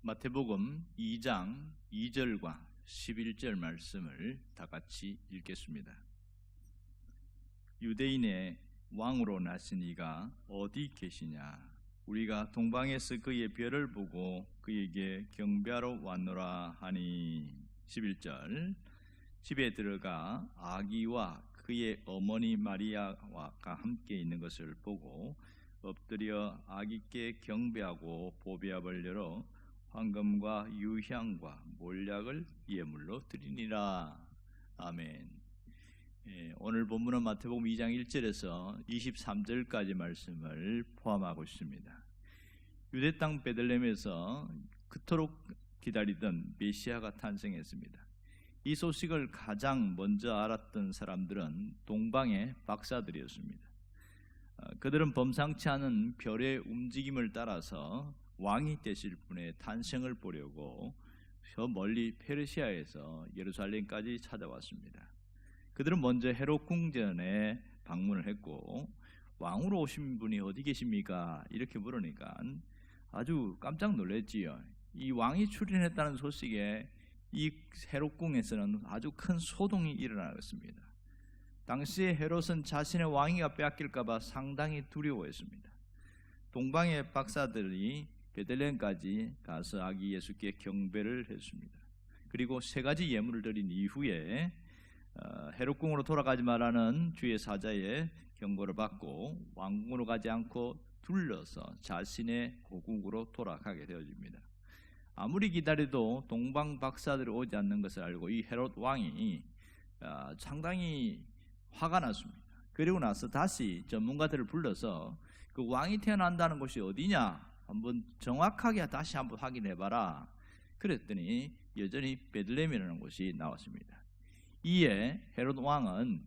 마태복음 2장 2절과 11절 말씀을 다 같이 읽겠습니다. 유대인의 왕으로 나신 이가 어디 계시냐? 우리가 동방에서 그의 별을 보고 그에게 경배하러 왔노라 하니. 11절, 집에 들어가 아기와 그의 어머니 마리아와 함께 있는 것을 보고 엎드려 아기께 경배하고 보배압을 열어 황금과 유향과 몰약을 예물로 드리니라. 아멘. 오늘 본문은 마태복음 2장 1절에서 23절까지 말씀을 포함하고 있습니다. 유대 땅 베들레헴에서 그토록 기다리던 메시아가 탄생했습니다. 이 소식을 가장 먼저 알았던 사람들은 동방의 박사들이었습니다. 그들은 범상치 않은 별의 움직임을 따라서 왕이 되실 분의 탄생을 보려고 저 멀리 페르시아에서 예루살렘까지 찾아왔습니다. 그들은 먼저 헤롯 궁전에 방문을 했고, 왕으로 오신 분이 어디 계십니까? 이렇게 물으니까 아주 깜짝 놀랐지요. 이 왕이 출현했다는 소식에 이 헤롯 궁에서는 아주 큰 소동이 일어났습니다. 당시에 헤롯은 자신의 왕위가 빼앗길까 봐 상당히 두려워했습니다. 동방의 박사들이 베들레헴까지 가서 아기 예수께 경배를 했습니다. 그리고 세 가지 예물을 드린 이후에 헤롯궁으로 돌아가지 말라는 주의 사자의 경고를 받고 왕궁으로 가지 않고 둘러서 자신의 고국으로 돌아가게 되어집니다. 아무리 기다려도 동방 박사들이 오지 않는 것을 알고 이 헤롯 왕이 상당히 화가 났습니다. 그리고 나서 다시 전문가들을 불러서 그 왕이 태어난다는 곳이 어디냐 한번 정확하게 다시 한번 확인해봐라. 그랬더니 여전히 베들레헴이라는 곳이 나왔습니다. 이에 헤롯 왕은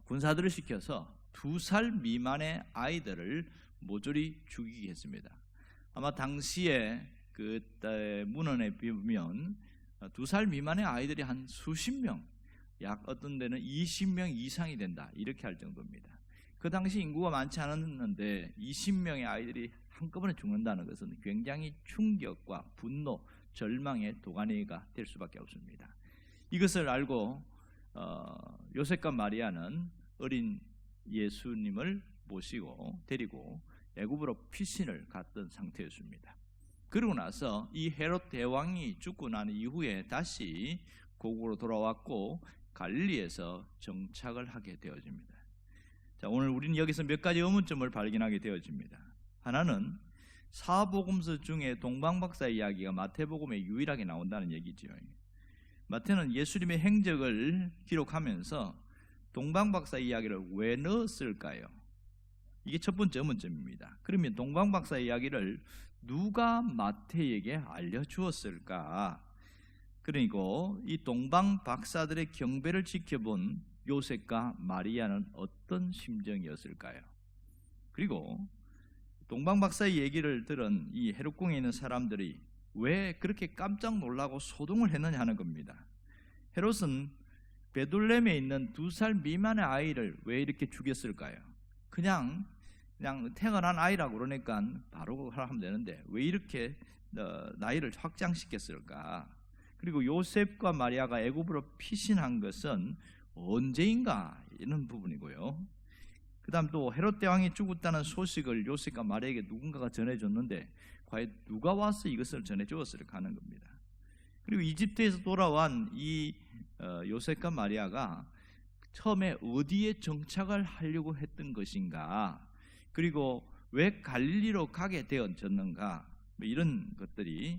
군사들을 시켜서 2살 미만의 아이들을 모조리 죽이게 했습니다. 아마 당시에 그 문헌에 보면 2살 미만의 아이들이 한 수십 명, 약 어떤 데는 20명 이상이 된다 이렇게 할 정도입니다. 그 당시 인구가 많지 않았는데 20명의 아이들이 한꺼번에 죽는다는 것은 굉장히 충격과 분노, 절망의 도가니가 될 수밖에 없습니다. 이것을 알고 요셉과 마리아는 어린 예수님을 모시고 데리고 애굽으로 피신을 갔던 상태였습니다. 그러고 나서 이 헤롯 대왕이 죽고 난 이후에 다시 고국으로 돌아왔고 갈릴리에서 정착을 하게 되어집니다. 자, 오늘 우리는 여기서 몇 가지 의문점을 발견하게 되어집니다. 하나는 사복음서 중에 동방박사 이야기가 마태복음에 유일하게 나온다는 얘기죠. 마태는 예수님의 행적을 기록하면서 동방박사 이야기를 왜 넣었을까요? 이게 첫 번째 의문점입니다. 그러면 동방박사 이야기를 누가 마태에게 알려주었을까? 그리고 이 동방박사들의 경배를 지켜본 요셉과 마리아는 어떤 심정이었을까요? 그리고 동방박사의 얘기를 들은 이 헤롯궁에 있는 사람들이 왜 그렇게 깜짝 놀라고 소동을 했느냐 하는 겁니다. 헤롯은 베들레헴에 있는 2살 미만의 아이를 왜 이렇게 죽였을까요? 그냥 태어난 아이라고 그러니까 바로 하면 되는데 왜 이렇게 나이를 확장시켰을까? 그리고 요셉과 마리아가 애굽으로 피신한 것은 언제인가 이런 부분이고요. 그 다음 또 헤롯 대왕이 죽었다는 소식을 요셉과 마리아에게 누군가가 전해줬는데 과연 누가 와서 이것을 전해주었을까 하는 겁니다. 그리고 이집트에서 돌아온 이 요셉과 마리아가 처음에 어디에 정착을 하려고 했던 것인가, 그리고 왜 갈릴리로 가게 되었는가, 이런 것들이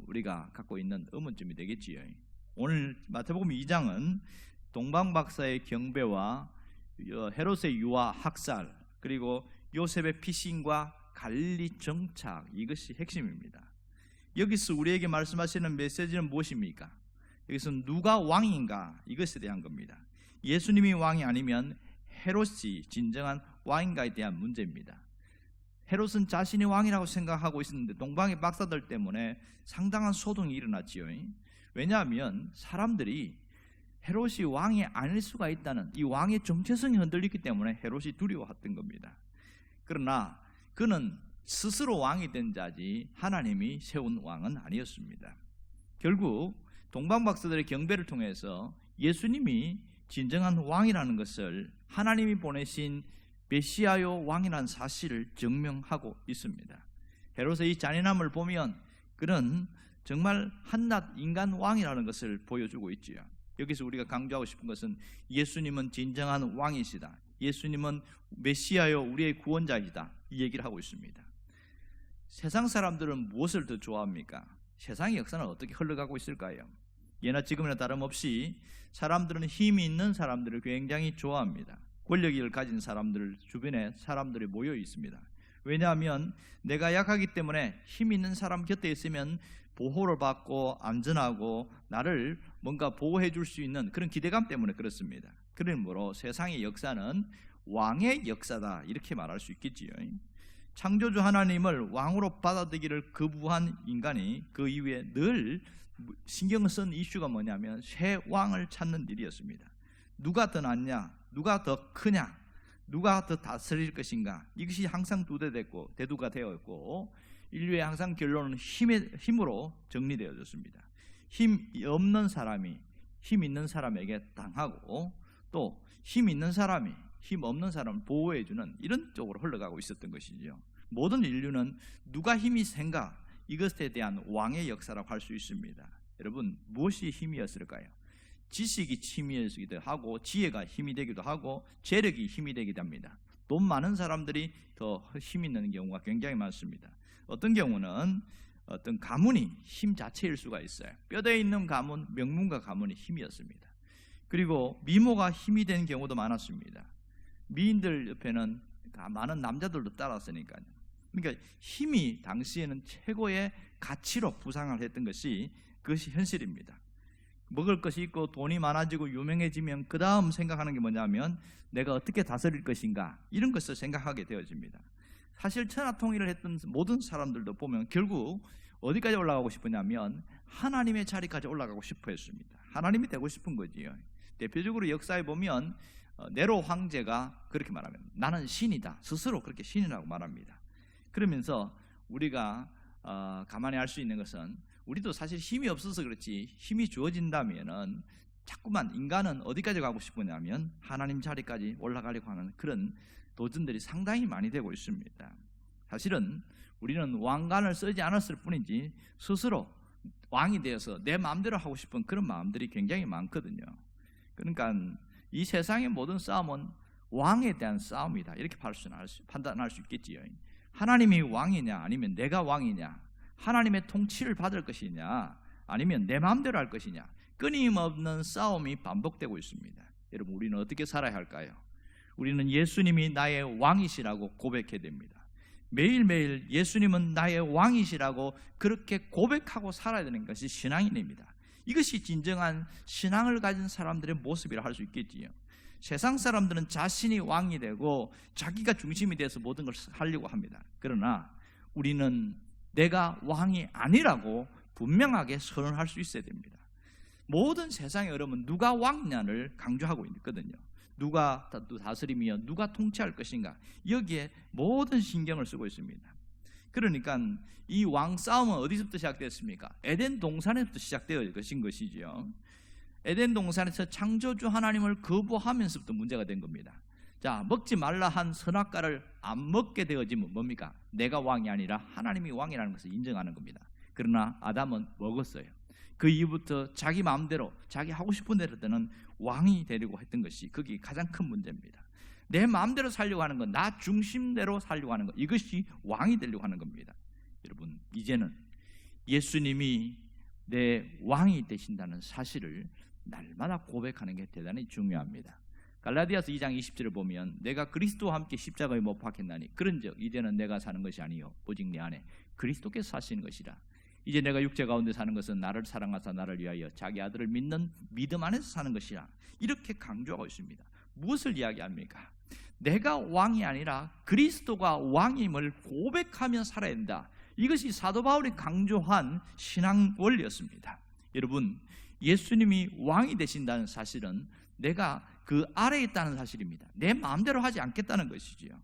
우리가 갖고 있는 의문점이 되겠지요. 오늘 마태복음 2장은 동방박사의 경배와 헤롯의 유아 학살, 그리고 요셉의 피신과 갈릴리 정착, 이것이 핵심입니다. 여기서 우리에게 말씀하시는 메시지는 무엇입니까? 여기서 누가 왕인가, 이것에 대한 겁니다. 예수님이 왕이 아니면 헤롯이 진정한 왕인가에 대한 문제입니다. 헤롯은 자신이 왕이라고 생각하고 있었는데 동방의 박사들 때문에 상당한 소동이 일어났지요. 왜냐하면 사람들이 헤롯이 왕이 아닐 수가 있다는 이 왕의 정체성이 흔들리기 때문에 헤롯이 두려워했던 겁니다. 그러나 그는 스스로 왕이 된 자지 하나님이 세운 왕은 아니었습니다. 결국 동방박사들의 경배를 통해서 예수님이 진정한 왕이라는 것을 하나님이 보내신 메시아요 왕이라는 사실을 증명하고 있습니다. 헤롯의 이 잔인함을 보면 그는 정말 한낱 인간 왕이라는 것을 보여주고 있지요. 여기서 우리가 강조하고 싶은 것은 예수님은 진정한 왕이시다, 예수님은 메시아요 우리의 구원자이다, 이 얘기를 하고 있습니다. 세상 사람들은 무엇을 더 좋아합니까? 세상의 역사는 어떻게 흘러가고 있을까요? 예나 지금이나 다름없이 사람들은 힘이 있는 사람들을 굉장히 좋아합니다. 권력을 가진 사람들 주변에 사람들이 모여 있습니다. 왜냐하면 내가 약하기 때문에 힘 있는 사람 곁에 있으면 보호를 받고 안전하고 나를 뭔가 보호해 줄 수 있는 그런 기대감 때문에 그렇습니다. 그러므로 세상의 역사는 왕의 역사다, 이렇게 말할 수 있겠지요. 창조주 하나님을 왕으로 받아들이기를 거부한 인간이 그 이후에 늘 신경 쓴 이슈가 뭐냐면 새 왕을 찾는 일이었습니다. 누가 더 낫냐, 누가 더 크냐, 누가 더 다스릴 것인가, 이것이 항상 두대됐고 대두가 되었고 인류의 항상 결론은 힘으로 정리되어졌습니다. 힘 없는 사람이 힘 있는 사람에게 당하고 또 힘 있는 사람이 힘 없는 사람을 보호해주는 이런 쪽으로 흘러가고 있었던 것이죠. 모든 인류는 누가 힘이 센가, 이것에 대한 왕의 역사라고 할 수 있습니다. 여러분, 무엇이 힘이었을까요? 지식이 힘이기도 하고 지혜가 힘이 되기도 하고 재력이 힘이 되기도 합니다. 돈 많은 사람들이 더 힘 있는 경우가 굉장히 많습니다. 어떤 경우는 어떤 가문이 힘 자체일 수가 있어요. 뼈대에 있는 가문, 명문가 가문이 힘이었습니다. 그리고 미모가 힘이 된 경우도 많았습니다. 미인들 옆에는 많은 남자들도 따랐으니까요. 그러니까 힘이 당시에는 최고의 가치로 부상을 했던 것이 그것이 현실입니다. 먹을 것이 있고 돈이 많아지고 유명해지면 그 다음 생각하는 게 뭐냐면 내가 어떻게 다스릴 것인가, 이런 것을 생각하게 되어집니다. 사실 천하통일을 했던 모든 사람들도 보면 결국 어디까지 올라가고 싶으냐면 하나님의 자리까지 올라가고 싶어 했습니다. 하나님이 되고 싶은 거지요. 대표적으로 역사에 보면 네로 황제가 그렇게 말하면 나는 신이다, 스스로 그렇게 신이라고 말합니다. 그러면서 우리가 가만히 알 수 있는 것은 우리도 사실 힘이 없어서 그렇지 힘이 주어진다면은 자꾸만 인간은 어디까지 가고 싶으냐면 하나님 자리까지 올라가려고 하는 그런 도전들이 상당히 많이 되고 있습니다. 사실은 우리는 왕관을 쓰지 않았을 뿐이지 스스로 왕이 되어서 내 마음대로 하고 싶은 그런 마음들이 굉장히 많거든요. 그러니까 이 세상의 모든 싸움은 왕에 대한 싸움이다, 이렇게 판단할 수 있겠지요. 하나님이 왕이냐 아니면 내가 왕이냐, 하나님의 통치를 받을 것이냐 아니면 내 마음대로 할 것이냐, 끊임없는 싸움이 반복되고 있습니다. 여러분, 우리는 어떻게 살아야 할까요? 우리는 예수님이 나의 왕이시라고 고백해야 됩니다. 매일매일 예수님은 나의 왕이시라고 그렇게 고백하고 살아야 되는 것이 신앙인입니다. 이것이 진정한 신앙을 가진 사람들의 모습이라 할 수 있겠지요. 세상 사람들은 자신이 왕이 되고 자기가 중심이 돼서 모든 걸 하려고 합니다. 그러나 우리는 내가 왕이 아니라고 분명하게 선언할 수 있어야 됩니다. 모든 세상의 흐름은 누가 왕이냐를 강조하고 있거든요. 누가 다스리며 누가 통치할 것인가, 여기에 모든 신경을 쓰고 있습니다. 그러니까 이 왕 싸움은 어디서부터 시작됐습니까? 에덴 동산에서부터 시작되어 것인 것이죠. 에덴 동산에서 창조주 하나님을 거부하면서부터 문제가 된 겁니다. 자, 먹지 말라 한 선악과를 안 먹게 되어지면 뭡니까? 내가 왕이 아니라 하나님이 왕이라는 것을 인정하는 겁니다. 그러나 아담은 먹었어요. 그 이후부터 자기 마음대로 자기 하고 싶은 대로 되는 왕이 되려고 했던 것이 그게 가장 큰 문제입니다. 내 마음대로 살려고 하는 것, 나 중심대로 살려고 하는 것, 이것이 왕이 되려고 하는 겁니다. 여러분, 이제는 예수님이 내 왕이 되신다는 사실을 날마다 고백하는 게 대단히 중요합니다. 갈라디아서 2장 20절을 보면 내가 그리스도와 함께 십자가에 못 박혔나니 그런즉 이제는 내가 사는 것이 아니요 오직 내 안에 그리스도께서 사시는 것이라. 이제 내가 육체 가운데 사는 것은 나를 사랑하사 나를 위하여 자기 아들을 믿는 믿음 안에서 사는 것이라. 이렇게 강조하고 있습니다. 무엇을 이야기합니까? 내가 왕이 아니라 그리스도가 왕임을 고백하며 살아야 된다. 이것이 사도 바울이 강조한 신앙 원리였습니다. 여러분, 예수님이 왕이 되신다는 사실은 내가 그 아래에 있다는 사실입니다. 내 마음대로 하지 않겠다는 것이지요.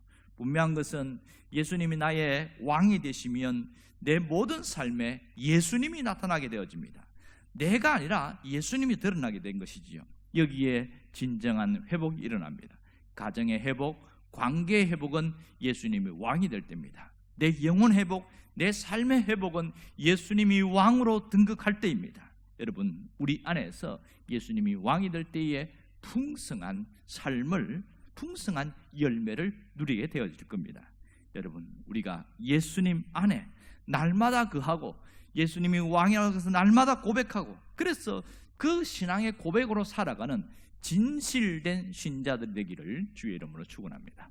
분명한 것은 예수님이 나의 왕이 되시면 내 모든 삶에 예수님이 나타나게 되어집니다. 내가 아니라 예수님이 드러나게 된 것이지요. 여기에 진정한 회복이 일어납니다. 가정의 회복, 관계의 회복은 예수님이 왕이 될 때입니다. 내 영혼 회복, 내 삶의 회복은 예수님이 왕으로 등극할 때입니다. 여러분, 우리 안에서 예수님이 왕이 될 때에 풍성한 삶을, 풍성한 열매를 누리게 되어질 겁니다. 여러분, 우리가 예수님 안에 날마다 거하고 예수님이 왕이라고 해서 날마다 고백하고, 그래서 그 신앙의 고백으로 살아가는 진실된 신자들 되기를 주의 이름으로 축원합니다.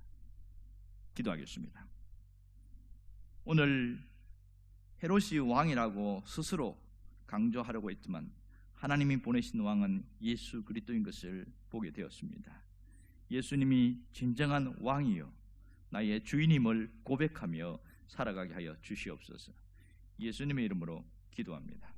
기도하겠습니다. 오늘 헤롯이 왕이라고 스스로 강조하려고 했지만 하나님이 보내신 왕은 예수 그리스도인 것을 보게 되었습니다. 예수님이 진정한 왕이요 나의 주인임을 고백하며 살아가게 하여 주시옵소서. 예수님의 이름으로 기도합니다.